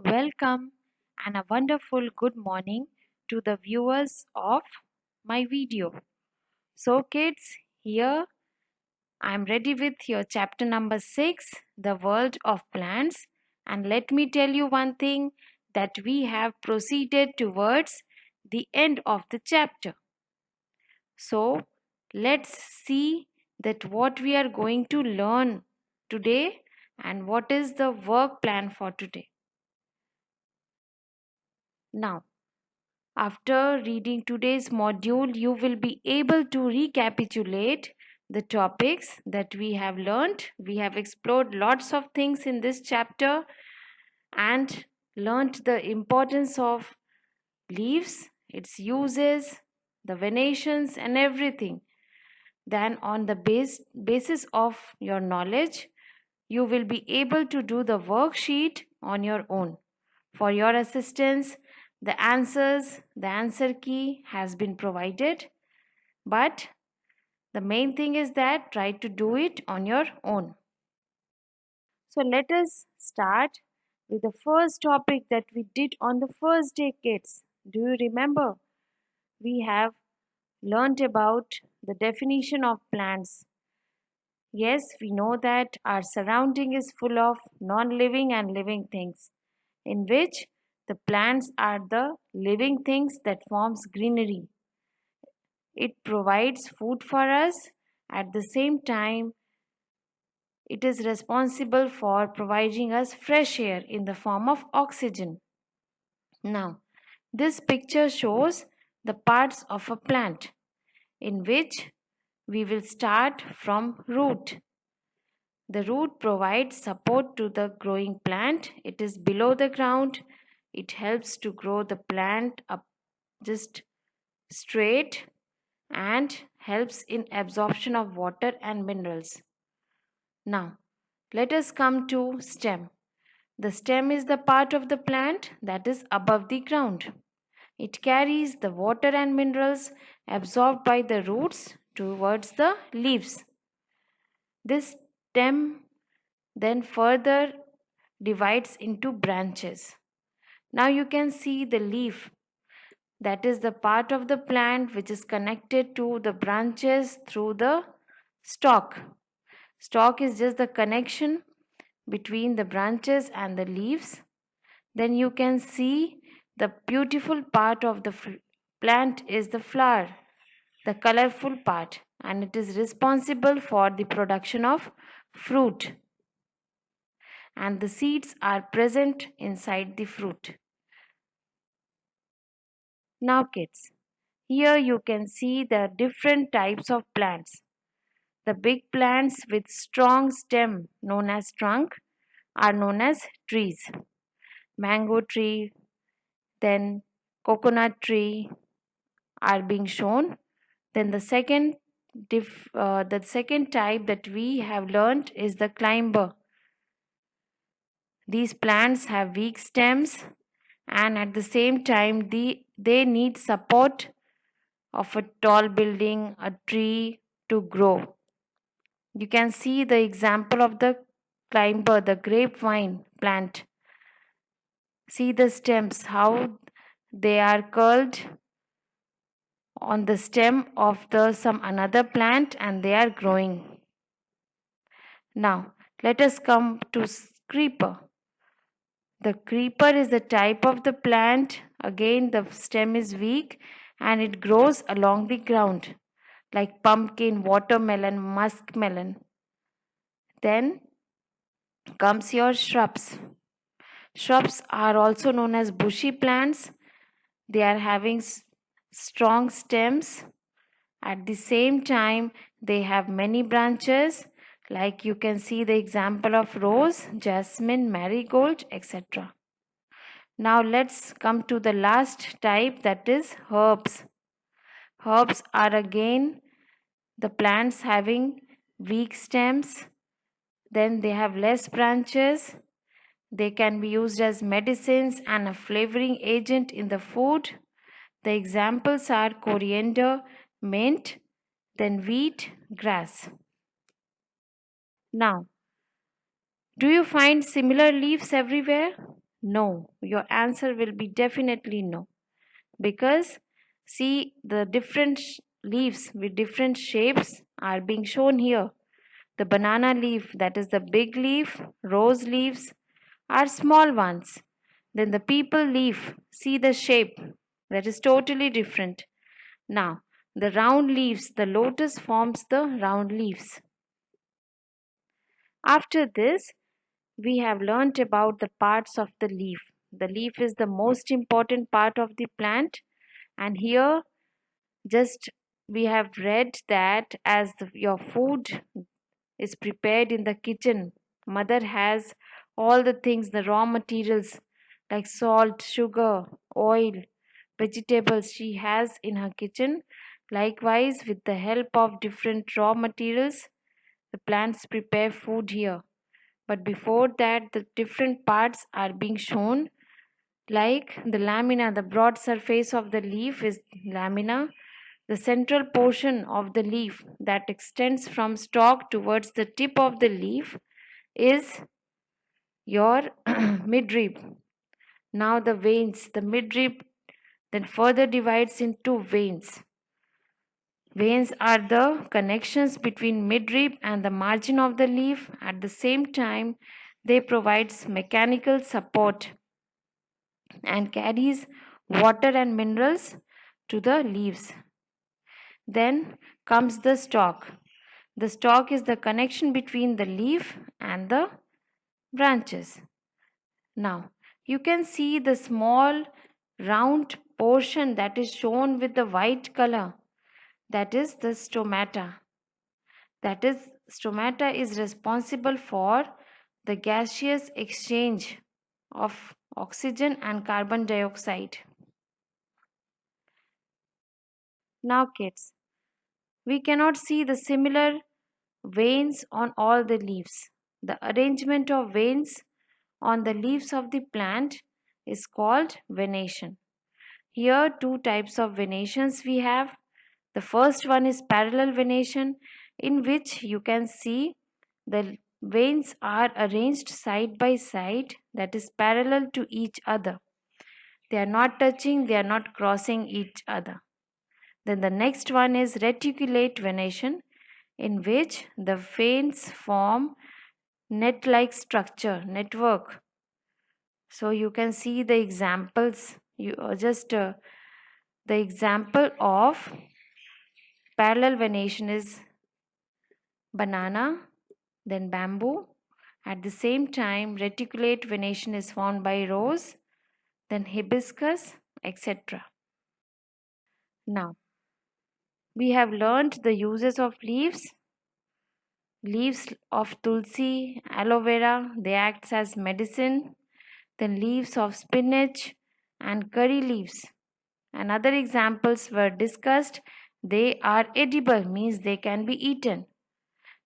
Welcome and a wonderful good morning to the viewers of my video. So, kids, here I'm ready with your chapter number 6, The World of Plants. And let me tell you one thing that we have proceeded towards the end of the chapter. So, let's see that what we are going to learn today and what is the work plan for today. Now, after reading today's module, you will be able to recapitulate the topics that we have learned. We have explored lots of things in this chapter and learned the importance of leaves, its uses, the venations, and everything. Then, on the basis of your knowledge, you will be able to do the worksheet on your own. For your assistance, the answer key has been provided, but the main thing is that try to do it on your own. So let us start with the first topic that we did on the first day, kids. Do you remember? We have learned about the definition of plants. Yes, we know that our surrounding is full of non-living and living things, in which the plants are the living things that forms greenery. It provides food for us. At the same time, it is responsible for providing us fresh air in the form of oxygen. Now, this picture shows the parts of a plant in which we will start from root. The root provides support to the growing plant. It is below the ground. It helps to grow the plant up just straight and helps in absorption of water and minerals. Now, let us come to stem. The stem is the part of the plant that is above the ground. It carries the water and minerals absorbed by the roots towards the leaves. This stem then further divides into branches. Now you can see the leaf, that is the part of the plant which is connected to the branches through the stalk. Stalk is just the connection between the branches and the leaves. Then you can see the beautiful part of the plant is the flower, the colorful part, and it is responsible for the production of fruit, and the seeds are present inside the fruit. Now, kids, here you can see the different types of plants. The big plants with strong stem, known as trunk, are known as trees. Mango tree, then coconut tree are being shown. Then the second type that we have learned is the climber. These plants have weak stems and at the same time they need support of a tall building, a tree to grow. You can see the example of the climber, the grapevine plant. See the stems, how they are curled on the stem of the some another plant and they are growing. Now, let us come to creeper. The creeper is the type of the plant. Again, the stem is weak and it grows along the ground like pumpkin, watermelon, muskmelon. Then comes your shrubs. Shrubs are also known as bushy plants. They are having strong stems. At the same time, they have many branches, like you can see the example of rose, jasmine, marigold, etc. Now let's come to the last type, that is herbs. Herbs are again the plants having weak stems, then they have less branches. They can be used as medicines and a flavoring agent in the food. The examples are coriander, mint, then wheat, grass. Now, do you find similar leaves everywhere? No, your answer will be definitely no. Because see, the different leaves with different shapes are being shown here. The banana leaf, that is the big leaf, rose leaves are small ones. Then the people leaf, see the shape, that is totally different. Now, the round leaves, the lotus forms the round leaves. After this, we have learnt about the parts of the leaf. The leaf is the most important part of the plant, and here just we have read that as your food is prepared in the kitchen, mother has all the things, the raw materials like salt, sugar, oil, vegetables she has in her kitchen. Likewise, with the help of different raw materials, the plants prepare food here. But before that, the different parts are being shown, like the lamina, the broad surface of the leaf is lamina. The central portion of the leaf that extends from stalk towards the tip of the leaf is your midrib. Now the veins, the midrib then further divides into veins. Veins are the connections between midrib and the margin of the leaf. At the same time, they provides mechanical support and carries water and minerals to the leaves. Then comes the stalk. The stalk is the connection between the leaf and the branches. Now, you can see the small round portion that is shown with the white color. That is the stomata. That is, stomata is responsible for the gaseous exchange of oxygen and carbon dioxide. Now, kids, we cannot see the similar veins on all the leaves. The arrangement of veins on the leaves of the plant is called venation. Here, two types of venations we have. The first one is parallel venation, in which you can see the veins are arranged side by side, that is parallel to each other. They are not touching, they are not crossing each other. Then the next one is reticulate venation, in which the veins form net like structure, network. So you can see the examples. You just the example of parallel venation is banana, then bamboo. At the same time, reticulate venation is found by rose, then hibiscus, etc. Now, we have learned the uses of leaves. Leaves of tulsi, aloe vera, they act as medicine. Then leaves of spinach and curry leaves. And other examples were discussed. They are edible, means they can be eaten.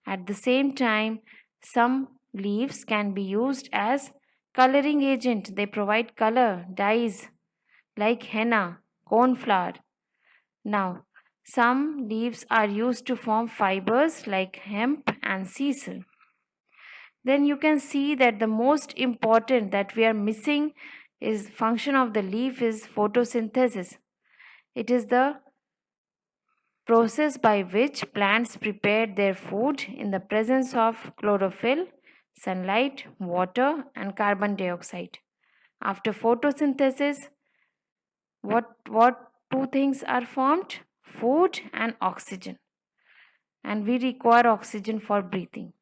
At the same time, some leaves can be used as coloring agent. They provide color, dyes like henna, cornflower. Now, some leaves are used to form fibers like hemp and sisal. Then you can see that the most important that we are missing is function of the leaf is photosynthesis. It is the process by which plants prepare their food in the presence of chlorophyll, sunlight, water, and carbon dioxide. After photosynthesis, what two things are formed? Food and oxygen. And we require oxygen for breathing.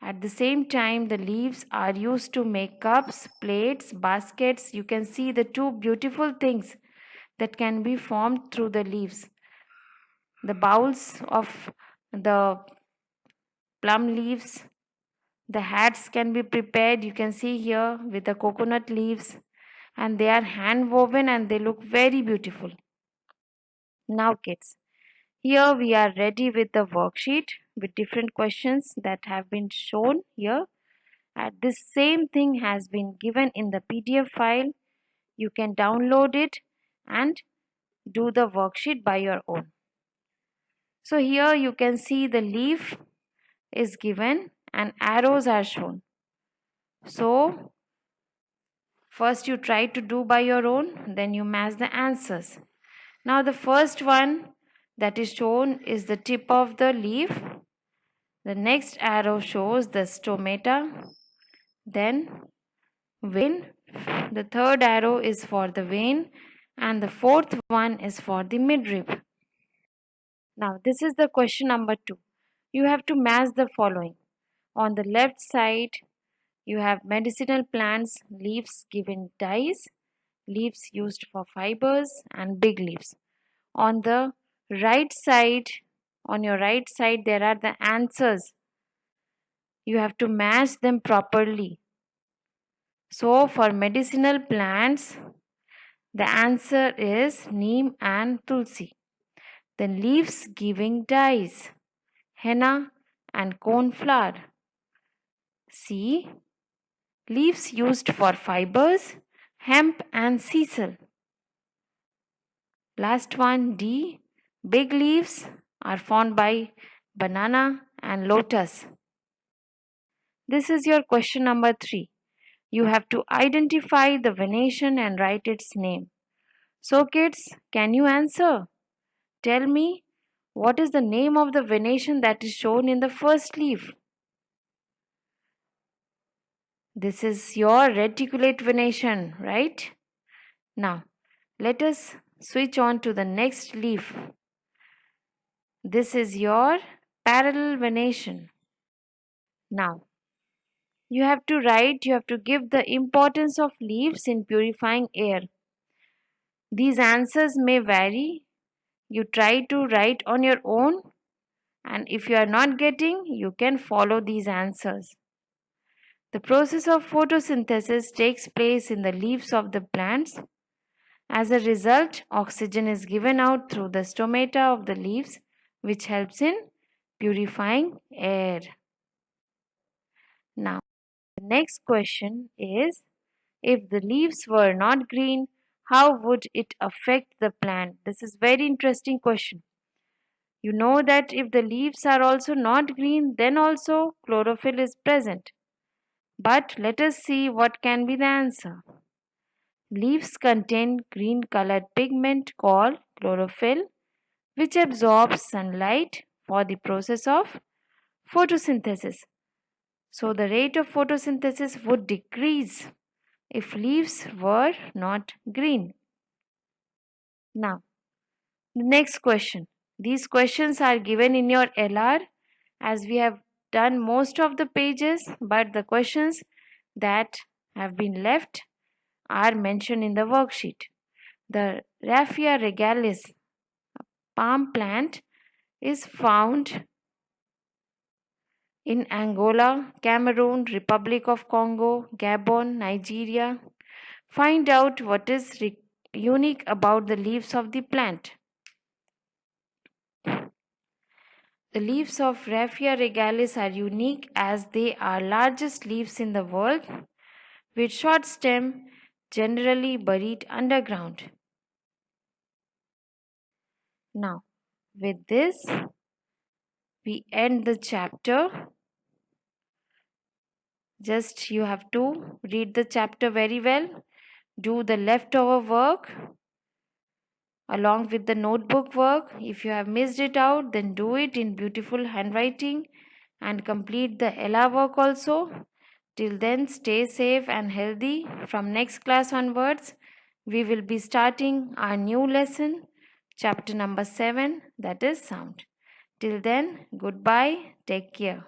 At the same time, the leaves are used to make cups, plates, baskets. You can see the two beautiful things that can be formed through the leaves. The bowls of the plum leaves, the hats can be prepared. You can see here with the coconut leaves, and they are hand woven and they look very beautiful. Now, kids, here we are ready with the worksheet with different questions that have been shown here. This same thing has been given in the PDF file. You can download it and do the worksheet by your own. So here you can see the leaf is given and arrows are shown. So First you try to do by your own, then you match the answers. Now the first one that is shown is the tip of the leaf. The next arrow shows the stomata, then vein. The third arrow is for the vein, and the fourth one is for the midrib. Now this is the question number 2. You have to match the following. On the left side, you have medicinal plants, leaves given dyes, leaves used for fibers, and big leaves. On the right side, on your right side, there are the answers. You have to match them properly. So, for medicinal plants, the answer is neem and tulsi. Then leaves giving dyes, henna and cornflower. C. Leaves used for fibers, hemp and sisal. Last one, D. Big leaves are found by banana and lotus. This is your question number 3. You have to identify the venation and write its name. So kids, can you answer? Tell me, what is the name of the venation that is shown in the first leaf? This is your reticulate venation, right? Now, let us switch on to the next leaf. This is your parallel venation. Now, you have to give the importance of leaves in purifying air. These answers may vary. You try to write on your own, and if you are not getting, you can follow these answers. The process of photosynthesis takes place in the leaves of the plants. As a result, oxygen is given out through the stomata of the leaves, which helps in purifying air. Now, the next question is, if the leaves were not green, how would it affect the plant? This is very interesting question. You know that if the leaves are also not green, then also chlorophyll is present. But let us see what can be the answer. Leaves contain green colored pigment called chlorophyll, which absorbs sunlight for the process of photosynthesis. So the rate of photosynthesis would decrease if leaves were not green. Now, the next question. These questions are given in your LR as we have done most of the pages, but the questions that have been left are mentioned in the worksheet. The Raphia regalis palm plant is found in Angola, Cameroon, Republic of Congo, Gabon, Nigeria. Find out what is unique about the leaves of the plant. The leaves of Raphia regalis are unique as they are largest leaves in the world with short stem generally buried underground. Now, with this, we end the chapter. Just you have to read the chapter very well, do the leftover work along with the notebook work. If you have missed it out, then do it in beautiful handwriting and complete the ELA work also. Till then, stay safe and healthy. From next class onwards, we will be starting our new lesson, chapter number 7, that is sound. Till then, goodbye, take care.